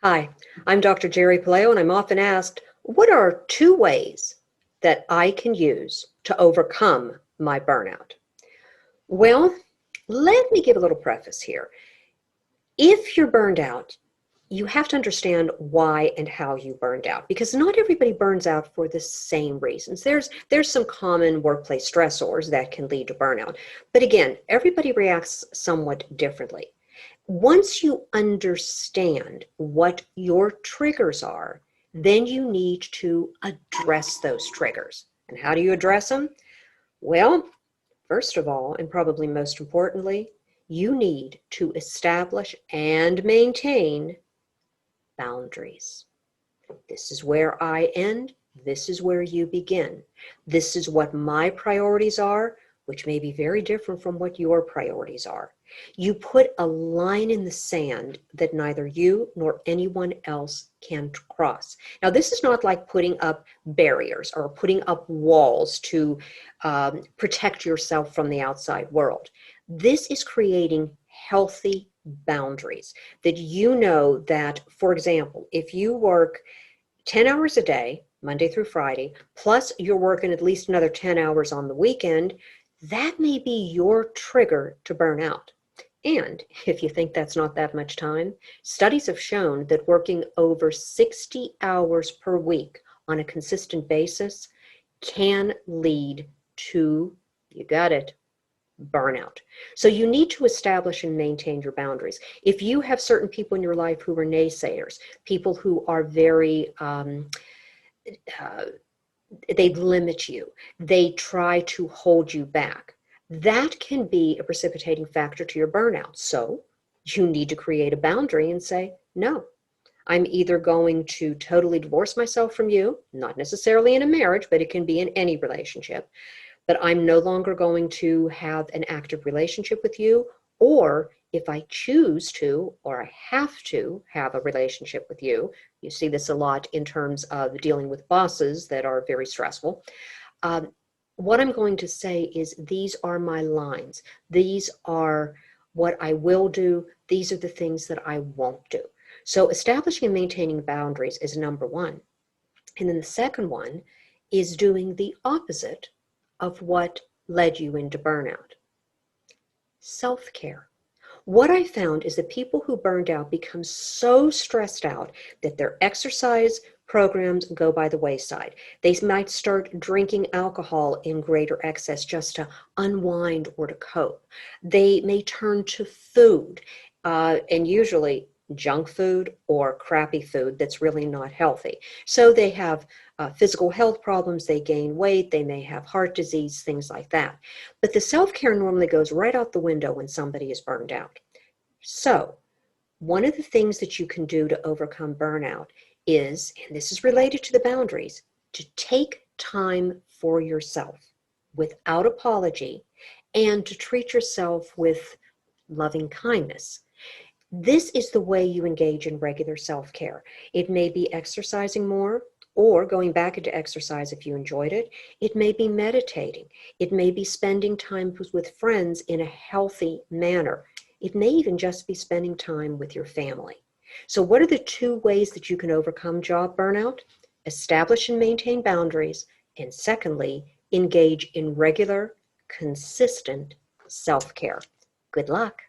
Hi, I'm Dr. Geri Puleo, and I'm often asked, what are two ways that I can use to overcome my burnout? Well, let me give a little preface here. If you're burned out, you have to understand why and how you burned out, because not everybody burns out for the same reasons. There's some common workplace stressors that can lead to burnout. But again, everybody reacts somewhat differently. Once you understand what your triggers are, then you need to address those triggers. And how do you address them? Well, first of all, and probably most importantly, you need to establish and maintain boundaries. This is where I end. This is where you begin. This is what my priorities are, which may be very different from what your priorities are. You put a line in the sand that neither you nor anyone else can cross. Now, this is not like putting up barriers or putting up walls to protect yourself from the outside world. This is creating healthy boundaries that you know that, for example, if you work 10 hours a day, Monday through Friday, plus you're working at least another 10 hours on the weekend, that may be your trigger to burn out. And if you think that's not that much time, studies have shown that working over 60 hours per week on a consistent basis can lead to, you got it, burnout. So you need to establish and maintain your boundaries. If you have certain people in your life who are naysayers, people who are very, they limit you, they try to hold you back, that can be a precipitating factor to your burnout. So you need to create a boundary and say, no, I'm either going to totally divorce myself from you, not necessarily in a marriage, but it can be in any relationship, but I'm no longer going to have an active relationship with you. Or if I choose to, or I have to have a relationship with you, you see this a lot in terms of dealing with bosses that are very stressful. What I'm going to say is these are my lines. These are what I will do. These are the things that I won't do. So establishing and maintaining boundaries is number one. And then the second one is doing the opposite of what led you into burnout. Self-care. What I found is that people who burned out become so stressed out that their exercise programs go by the wayside. They might start drinking alcohol in greater excess just to unwind or to cope. They may turn to food, and usually junk food or crappy food that's really not healthy. So they have physical health problems, they gain weight, they may have heart disease, things like that. But the self-care normally goes right out the window when somebody is burned out. So one of the things that you can do to overcome burnout is, and this is related to the boundaries, to take time for yourself without apology and to treat yourself with loving kindness. This is the way you engage in regular self-care. It may be exercising more or going back into exercise if you enjoyed it. It may be meditating. It may be spending time with friends in a healthy manner. It may even just be spending time with your family. So what are the two ways that you can overcome job burnout? Establish and maintain boundaries. And secondly, engage in regular, consistent self-care. Good luck.